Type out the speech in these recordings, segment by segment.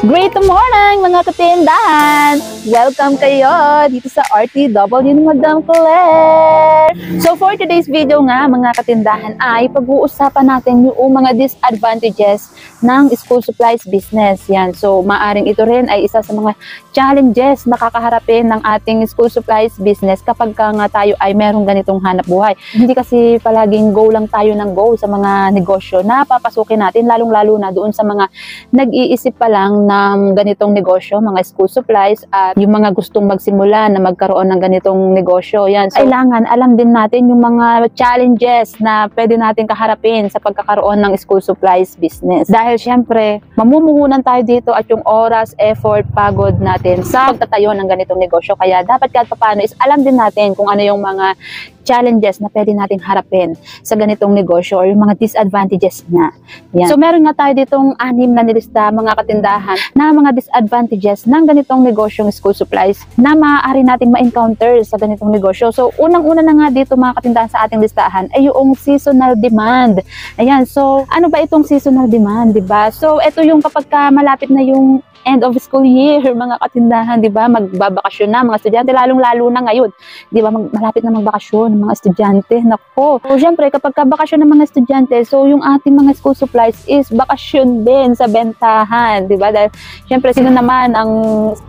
Great morning mga katindahan! Welcome kayo dito sa RTW ni Madam Claire! So for today's video nga mga katindahan ay pag-uusapan natin yung mga disadvantages ng school supplies business. Yan. So maaring ito rin ay isa sa mga challenges na kakaharapin ng ating school supplies business kapag nga tayo ay merong ganitong hanap buhay. Hindi kasi palaging go lang tayo ng go sa mga negosyo na papasukin natin, lalong-lalo na doon sa mga nag-iisip pa lang ng ganitong negosyo, mga school supplies at yung mga gustong magsimula na magkaroon ng ganitong negosyo. Yan. So, kailangan alam din natin yung mga challenges na pwede natin kaharapin sa pagkakaroon ng school supplies business. Dahil syempre, mamumuhunan tayo dito at yung oras, effort, pagod natin sa pagtatayo ng ganitong negosyo. Kaya dapat kahit paano is alam din natin kung ano yung mga challenges na pwede natin harapin sa ganitong negosyo or yung mga disadvantages na. Yan. So meron nga tayo ditong 6 na nilista mga katindahan na mga disadvantages ng ganitong negosyong school supplies na maaari nating ma-encounter sa ganitong negosyo. So unang-una na nga dito mga katindahan sa ating listahan ay yung seasonal demand. Ayan, so ano ba itong seasonal demand, 'di ba? So ito yung kapag malapit na yung end of school year, mga katindahan, 'di ba? Magbabakasyon na mga estudyante, lalong-lalo na ngayon, 'di ba? Malapit na magbakasyon ng mga estudyante. Nako. So syempre, kapag bakasyon ng mga estudyante, so yung ating mga school supplies is bakasyon din sa bentahan, 'di ba? Dahil syempre, sino naman ang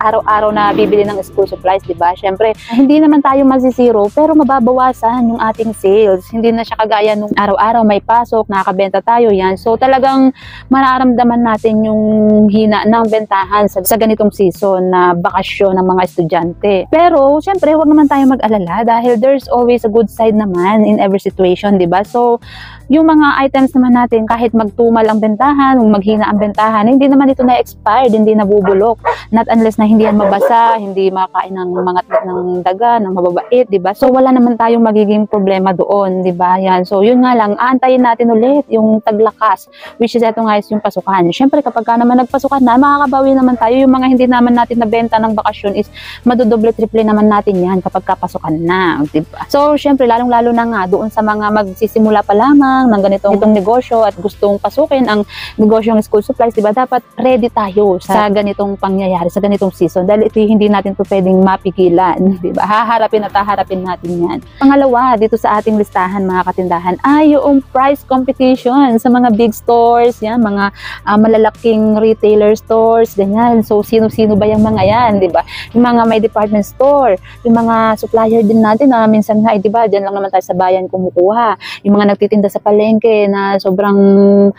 araw-araw na bibili ng school supplies, 'di ba? Syempre, hindi naman tayo masisiro, pero mababawasan yung ating sales. Hindi na siya kagaya nung araw-araw may pasok, nakakabenta tayo, yan. So talagang mararamdaman natin yung hina ng bentahan sa ganitong season na bakasyon ng mga estudyante. Pero, syempre, huwag naman tayo mag-alala dahil there's always a good side naman in every situation, di ba? So, yung mga items naman natin, kahit magtumal ang bentahan, maghina ang bentahan, hindi naman ito na-expired, hindi nabubulok. Not unless na hindi yan mabasa, hindi makain ng mga ng daga, ng mababait, di ba? So, wala naman tayong magiging problema doon, di ba? Yan. So, yun nga lang, aantayin natin ulit yung taglakas, which is ito nga is yung pasukan. Syempre, kapag naman nagpasukan na, makakabawi naman tayo. Yung mga hindi naman natin nabenta ng bakasyon is madodoble-triple naman natin yan kapag kapasukan na, diba? So, syempre, lalong-lalo na nga doon sa mga magsisimula pa lamang ng ganitong negosyo at gustong pasukin ang negosyong school supplies, diba? Dapat ready tayo sa ganitong pangyayari, sa ganitong season. Dahil ito hindi natin ito pwedeng mapigilan, diba? Haharapin at haharapin natin yan. Pangalawa, dito sa ating listahan, mga katindahan, ay yung price competition sa mga big stores, yan, mga malalaking retailer stores, ganyan. So, sino-sino ba yung mga yan, di ba? Yung mga may department store, yung mga supplier din natin na minsan nga, di ba, dyan lang naman tayo sa bayan kumukuha. Yung mga nagtitinda sa palengke na sobrang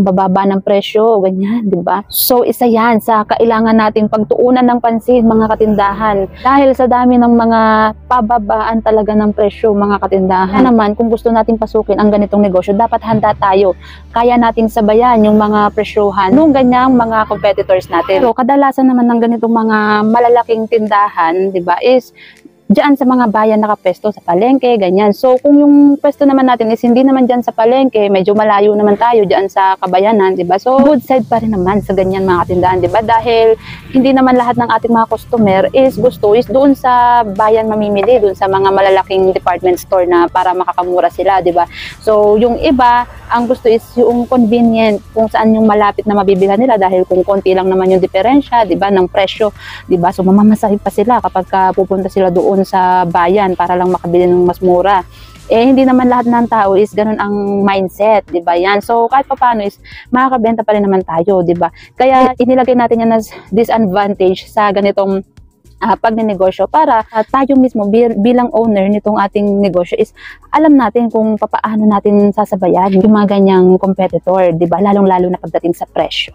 bababa ng presyo, ganyan, di ba? So, isa yan sa kailangan nating pagtuunan ng pansin, mga katindahan. Dahil sa dami ng mga pababaan talaga ng presyo, mga katindahan. Naman, kung gusto nating pasukin ang ganitong negosyo, dapat handa tayo. Kaya nating sabayan yung mga presyohan nung ganyang mga competitors natin. So, kadalasan naman ng ganitong mga malalaking tindahan, di ba, is diyan sa mga bayan nakapesto sa palengke, ganyan. So, kung yung pwesto naman natin is hindi naman diyan sa palengke, medyo malayo naman tayo diyan sa kabayanan, di ba? So, good side pa rin naman sa ganyan mga tindahan, di ba? Dahil hindi naman lahat ng ating mga customer is gusto is doon sa bayan mamimili, doon sa mga malalaking department store na para makakamura sila, di ba? So, yung iba, ang gusto is yung convenient, kung saan yung malapit na mabibilhan nila dahil kung konti lang naman yung diferensya, di ba, ng presyo, di ba? So, mamamasahin pa sila kapag pupunta sila doon sa bayan para lang makabili ng mas mura. Hindi naman lahat ng tao is ganun ang mindset, di ba yan? So, kahit paano is makakabenta pa rin naman tayo, di ba? Kaya, inilagay natin yan as disadvantage sa ganitong pagnenegosyo para tayo mismo bilang owner nitong ating negosyo is alam natin kung paano natin sasabayan yung mga ganyang competitor, di ba? Lalong-lalo na pagdating sa presyo.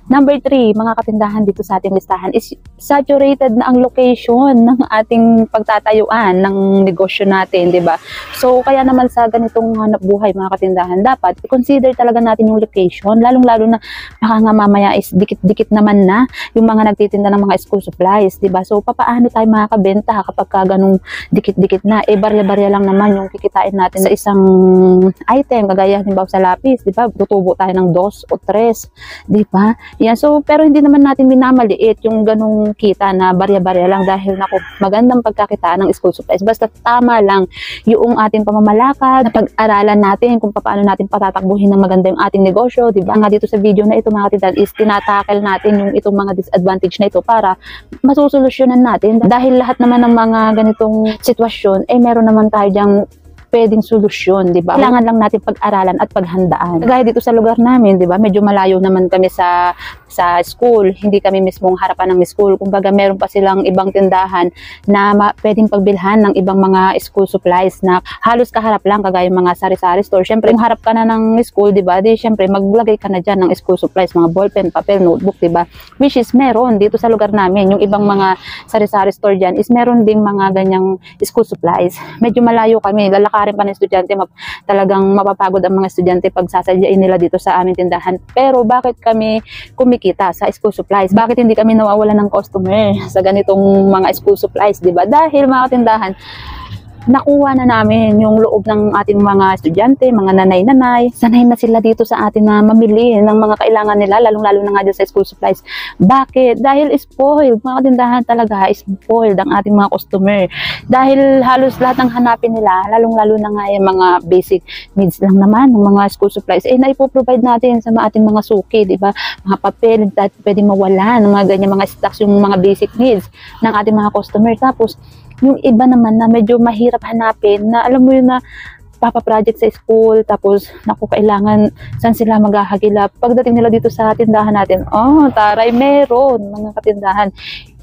Number 3, mga katindahan dito sa ating listahan is saturated na ang location ng ating pagtatayuan ng negosyo natin, di ba? So, kaya naman sa ganitong hanap buhay, mga katindahan, dapat i-consider talaga natin yung location, lalong-lalo na baka nga mamaya is dikit-dikit naman na yung mga nagtitinda ng mga school supplies, di ba? So, paano tayo makakabenta kapag ka ganung dikit-dikit na? Barya-barya lang naman yung kikitain natin sa isang item, kagaya halimbawa sa lapis, di ba? Tutubo tayo ng 2 o 3, di ba? Yan, so pero hindi naman natin minamaliit yung ganung kita na barya-barya lang dahil naku, magandang pagkakitaan ng school supplies. Basta tama lang yung ating pamamalakad, na pag-aralan natin kung paano natin patatakbuhin ng maganda yung ating negosyo, di ba? Nga dito sa video na ito mga katidahan is tinatakel natin yung itong mga disadvantage na ito para masusolusyonan natin dahil lahat naman ng mga ganitong sitwasyon ay meron naman tayo diyang pwedeng solusyon, di ba? Kailangan lang natin pag-aralan at paghandaan. Kagaya dito sa lugar namin, di ba? Medyo malayo naman kami sa school. Hindi kami mismong harapan ng school. Kumbaga, meron pa silang ibang tindahan na pwedeng pagbilhan ng ibang mga school supplies na halos kaharap lang, kagaya mga sari-sari store. Syempre, kung harap ka na ng school, di ba? Di syempre, maglagay ka na dyan ng school supplies, mga ballpen, papel, notebook, di ba? Which is meron dito sa lugar namin. Yung ibang mga sari-sari store dyan is meron ding mga ganyang school supplies. Medyo malayo kami. Lalakarin pa ng estudyante. Talagang mapapagod ang mga estudyante pag sasadyain nila dito sa aming tindahan. Pero bakit kami kumikita sa school supplies? Bakit hindi kami nawawala ng customer sa ganitong mga school supplies, di ba? Dahil mga tindahan, nakuha na namin yung loob ng ating mga estudyante, mga nanay-nanay. Sanay na sila dito sa atin na mamili ng mga kailangan nila, lalong-lalo na nga dyan sa school supplies. Bakit? Dahil spoiled. Mga tindahan talaga, spoiled ang ating mga customer. Dahil halos lahat ng hanapin nila, lalong-lalo na nga yung mga basic needs lang naman ng mga school supplies, naipoprovide natin sa ating mga suki, di ba? Mga papel, pwede mawala ng mga ganyan, mga stocks, yung mga basic needs ng ating mga customer. Tapos, yung iba naman na medyo mahirap hanapin, na alam mo yun na papa-project sa school, tapos naku, kailangan saan sila maghahagilap. Pagdating nila dito sa tindahan natin, taray, meron mga katindahan.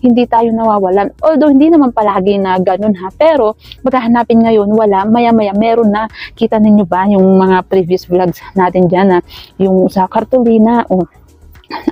Hindi tayo nawawalan. Although hindi naman palagi na ganun ha, pero maghahanapin ngayon, wala, maya-maya meron na. Kita ninyo ba yung mga previous vlogs natin dyan na yung sa Cartolina,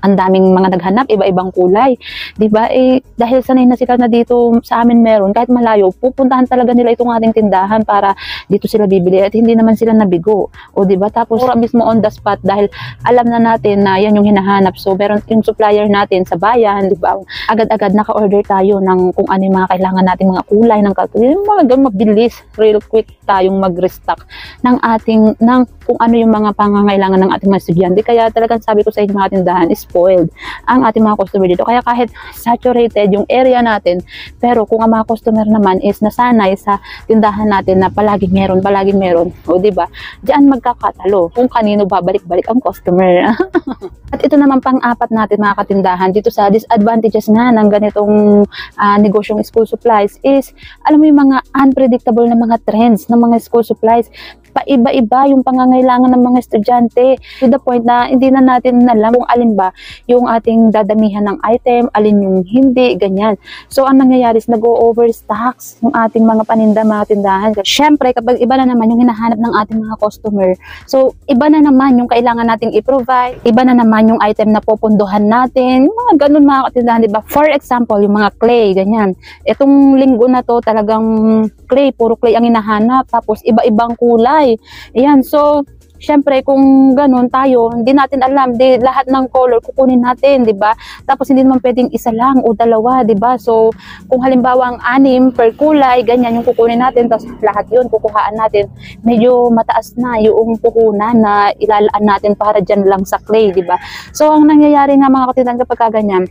ang daming mga naghanap, iba-ibang kulay, di ba? Dahil sanay na sila na dito sa amin meron, kahit malayo, pupuntahan talaga nila itong ating tindahan para dito sila bibili at hindi naman sila nabigo. O di ba? Tapos mismo on the spot dahil alam na natin na yan yung hinahanap. So meron yung supplier natin sa bayan, di ba? Agad-agad naka-order tayo ng kung ano yung mga kailangan nating mga kulay ng Cartolina, mga ganun, mabilis, real quick tayong mag-restock ng kung ano yung mga pangangailangan ng ating mga estudyante. Kaya talagang sabi ko sa inyo mga tindahan, spoiled ang ating mga customer dito. Kaya kahit saturated yung area natin, pero kung ang mga customer naman is nasanay sa tindahan natin na palaging meron, o di ba? Diyan magkakatalo kung kanino babalik-balik ang customer. At ito naman pang-apat natin mga katindahan dito sa disadvantages nga ng ganitong negosyong school supplies is, alam mo yung mga unpredictable na mga trends ng mga school supplies. Paiba-iba yung pangangailangan ng mga estudyante to the point na hindi na natin alam kung alin ba yung ating dadamihan ng item, alin yung hindi, ganyan. So, ang nangyayari is nag-o-overstocks yung ating mga paninda, mga tindahan. Siyempre, kapag iba na naman yung hinahanap ng ating mga customer, so, iba na naman yung kailangan nating i-provide, iba na naman yung item na popondohan natin, yung mga ganun mga katindahan, diba? For example, yung mga clay, ganyan. Itong linggo na to, talagang clay, puro clay ang hinahanap, tapos iba-ibang kulay. Ayan, so, syempre, kung ganun tayo, hindi natin alam, lahat ng color kukunin natin, di ba? Tapos, hindi naman pwedeng isa lang o dalawa, di ba? So, kung halimbawa ang 6 per kulay, ganyan yung kukunin natin, tapos lahat yun, kukuhaan natin, medyo mataas na yung puhunan na ilalaan natin para dyan lang sa clay, di ba? So, ang nangyayari nga mga katindahan kapag ganyan,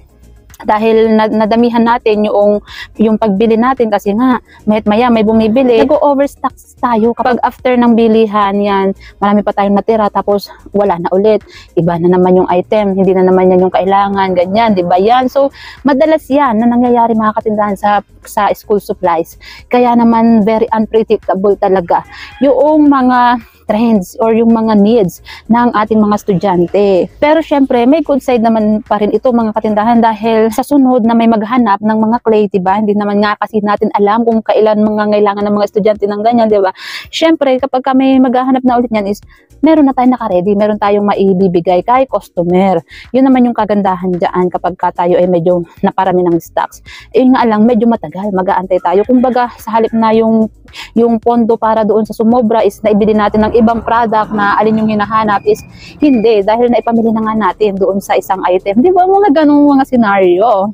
dahil nadamihan natin yung pagbili natin kasi nga maya may bumibili, nag-overstock tayo kapag after ng bilihan yan, marami pa tayong natira tapos wala na ulit, iba na naman yung item, hindi na naman yan yung kailangan, ganyan, di ba yan? So madalas yan na nangyayari mga katindahan sa school supplies, kaya naman very unpredictable talaga yung mga trends or yung mga needs ng ating mga estudyante. Pero syempre, may good side naman pa rin ito mga katindahan dahil sa sunod na may maghanap ng mga clay, diba? Hindi naman nga kasi natin alam kung kailan mga ngailangan ng mga estudyante ng ganyan, diba? Syempre, kapag kami maghahanap na ulit niyan is meron na tayong naka-ready, meron tayong maibibigay kay customer. Yun naman yung kagandahan dyan kapag tayo ay medyo naparami ng stocks. Yun nga lang, medyo matagal, mag-aantay tayo. Kumbaga, sa halip na yung pondo para doon sa sumobra is naibili natin ng ibang product na alin yung hinahanap is hindi, dahil naipamili na nga natin doon sa isang item. Di ba? Mga ganung mga senaryo.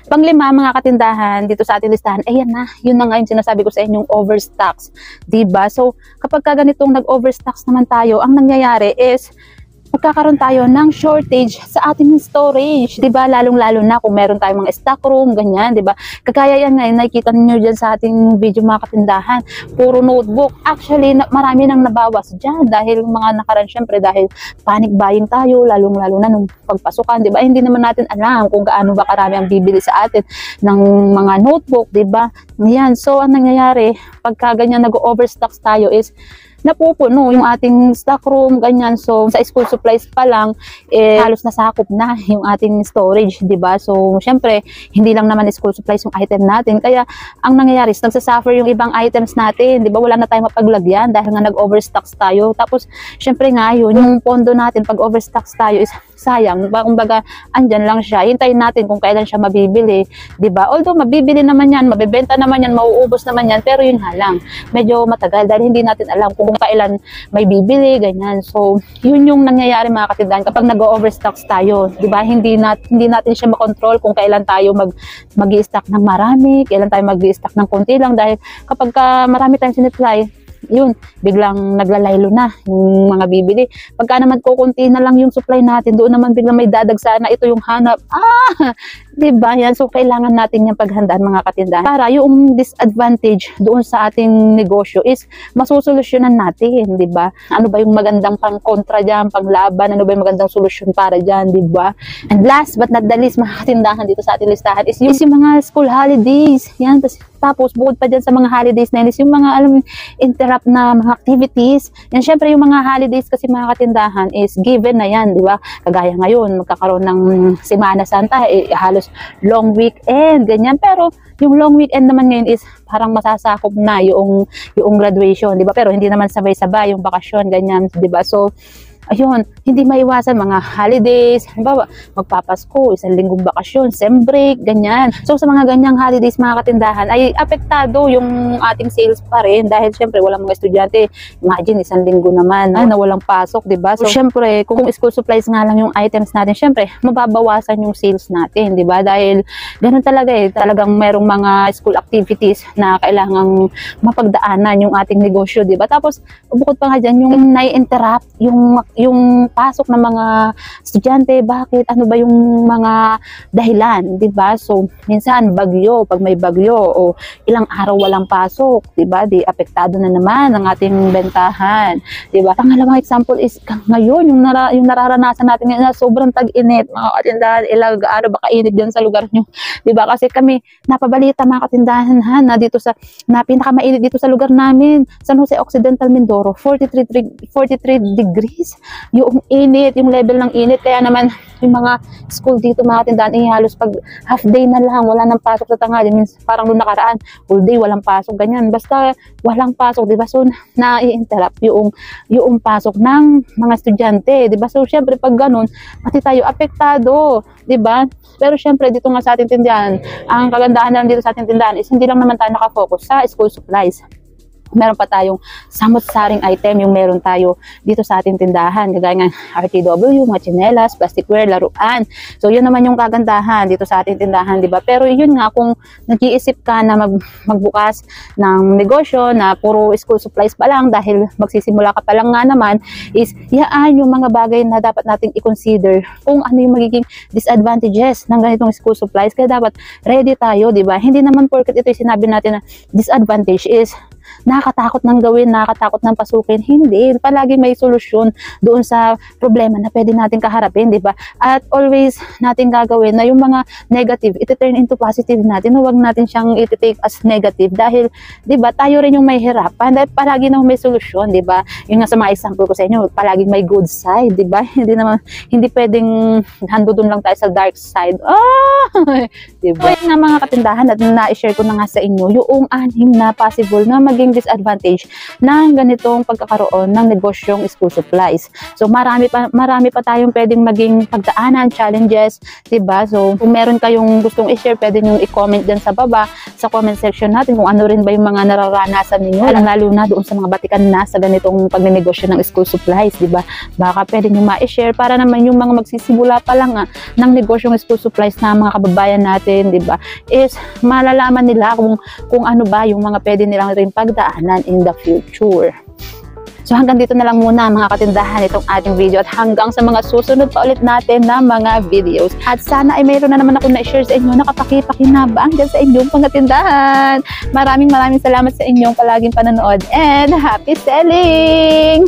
Panglima mga katindahan dito sa ating listahan, ayan na, yun na nga yung sinasabi ko sa inyong overstocks, diba? So kapag ganitong nag-overstocks naman tayo, ang nangyayari is magkakaroon tayo ng shortage sa ating storage, 'di ba? Lalong-lalo na kung meron tayong mga stock room, ganyan, 'di ba? Kagaya yan ngayon, nakikita niyo diyan sa ating video mga katindahan, puro notebook. Actually, marami nang nabawas diyan dahil mga nakaraan, syempre dahil panic buying tayo, lalong-lalo na nung pagpasukan, 'di ba? Hindi naman natin alam kung gaano ba karami ang bibili sa atin ng mga notebook, 'di ba? Yan. So, ang nangyayari pagka ganyan nag-overstock tayo is napupuno yung ating stock room, ganyan. So, sa school supplies pa lang, halos nasakop na yung ating storage, di ba? So, syempre, hindi lang naman school supplies yung item natin. Kaya, ang nangyayari is, nagsasuffer yung ibang items natin, di ba? Wala na tayong mapaglagyan dahil nga nag-overstocks tayo. Tapos, syempre nga yun, yung pondo natin, pag overstocks tayo is sayang. Kumbaga, andyan lang siya. Hintayin natin kung kailan siya mabibili, di ba? Although, mabibili naman yan, mabibenta naman yan, mauubos naman yan, pero yun nga lang, medyo matagal dahil hindi natin alam kung kailan may bibili, ganyan. So, yun yung nangyayari mga katindahan kapag nag-overstocks tayo, 'di ba? Hindi natin siya makontrol kung kailan tayo mag-i-stock ng marami, kailan tayo mag-i-stock ng konti lang dahil kapag marami tayong siniply, yun, biglang naglalaylo na yung mga bibili. Pagka naman kukunti na lang yung supply natin, doon naman biglang may dadagsa na ito yung hanap. Diba yan? So, kailangan natin yung paghandaan mga katindahan para yung disadvantage doon sa ating negosyo is masusolusyonan natin, diba? Ano ba yung magandang pang-kontra dyan, pang-laban? Ano ba yung magandang solusyon para dyan, diba? And last but not the least, mga katindahan dito sa ating listahan is yung mga school holidays. Yan, tapos bukod pa dyan sa mga holidays na yun is yung mga, alam mo, interrupt na mga activities. Yan, syempre yung mga holidays kasi mga katindahan is given na yan, di ba? Kagaya ngayon, magkakaroon ng Semana Santa, halos long weekend, ganyan. Pero yung long weekend naman ngayon is parang masasakop na yung graduation, di ba? Pero hindi naman sabay-sabay yung bakasyon, ganyan, di ba? So, ayun, hindi maiwasan mga holidays, halimbawa, magpapasko, isang linggong bakasyon, sem break, ganyan. So, sa mga ganyang holidays, mga katindahan, ay apektado yung ating sales pa rin dahil syempre, walang mga estudyante. Imagine, isang linggo naman na walang pasok, diba? So, syempre, kung school supplies nga lang yung items natin, syempre, mababawasan yung sales natin, diba? Dahil, ganun talaga talagang merong mga school activities na kailangang mapagdaanan yung ating negosyo, diba? Tapos, bukod pa nga dyan, yung nai-interrupt, yung pasok ng mga estudyante, bakit? Ano ba yung mga dahilan, 'di ba? So, minsan bagyo, pag may bagyo o ilang araw walang pasok, 'di ba? Di apektado na naman ang ating bentahan, 'di ba? Pangalawang example is ngayon yung nararanasan natin ngayon na sobrang tag-init, mga katindahan, gaano ba kainit diyan sa lugar nyo, 'di ba? Kasi kami napabalita mga katindahan na dito na pinakamainit dito sa lugar namin, San Jose Occidental, Mindoro, 43 degrees. Yung init, yung level ng init, kaya naman yung mga school dito mga tindahan, halos pag half day na lang, wala nang pasok sa tanghali. Means parang doon nakaraan, all day walang pasok, ganyan. Basta walang pasok, diba? So, na-i-interrupt yung pasok ng mga estudyante, diba? So, syempre, pag ganun, pati tayo apektado, diba? Pero syempre, dito nga sa ating tindahan, ang kagandahan na lang dito sa ating tindahan is hindi lang naman tayo nakafocus sa school supplies. Meron pa tayong samot-saring item yung meron tayo dito sa ating tindahan. Kagaya ng RTW, mga tsinelas, plasticware, laruan. So, yun naman yung kagandahan dito sa ating tindahan, di ba? Pero yun nga, kung nag-iisip ka na magbukas ng negosyo na puro school supplies pa lang dahil magsisimula ka pa lang nga naman, is yaan yung mga bagay na dapat nating i-consider kung ano yung magiging disadvantages ng ganitong school supplies. Kaya dapat ready tayo, di ba? Hindi naman porket ito yung sinabi natin na disadvantage is nakakatakot ng gawin, nakakatakot ng pasukin. Hindi. Palagi may solusyon doon sa problema na pwede natin kaharapin, di ba? At always natin gagawin na yung mga negative, iti-turn into positive natin. Huwag natin siyang iti-take as negative dahil, di ba, tayo rin yung may hirapan. Dahil palagi na may solusyon, di ba? Yung nga sa mga example ko sa inyo, palaging may good side, di ba? Hindi pwedeng hando doon lang tayo sa dark side. Di ba? So, nga mga katindahan at na-share ko na nga sa inyo yung 6 na possible na maging disadvantage ng ganitong pagkakaroon ng negosyong school supplies. So marami pa tayong pwedeng maging pagdaanan, challenges, 'di ba? So kung meron kayong gustong i-share, pwede niyo i-comment diyan sa baba sa comment section natin kung ano rin ba yung mga nararanasan niyo, lalo na doon sa mga batikan na sa ganitong pagnenegosyo ng school supplies, 'di ba? Baka pwede niyo ma-share para naman yung mga magsisimula pa lang ng negosyong school supplies na mga kababayan natin, 'di ba? Is malalaman nila kung ano ba yung mga pwede nilang rin pagdaanan in the future. So hanggang dito na lang muna mga katindahan itong ating video at hanggang sa mga susunod pa ulit natin na mga videos. At sana ay mayroon na naman ako na-share sa inyo na kapaki-pakinabang dyan sa inyong mga tindahan. Maraming salamat sa inyong palaging panonood and happy selling!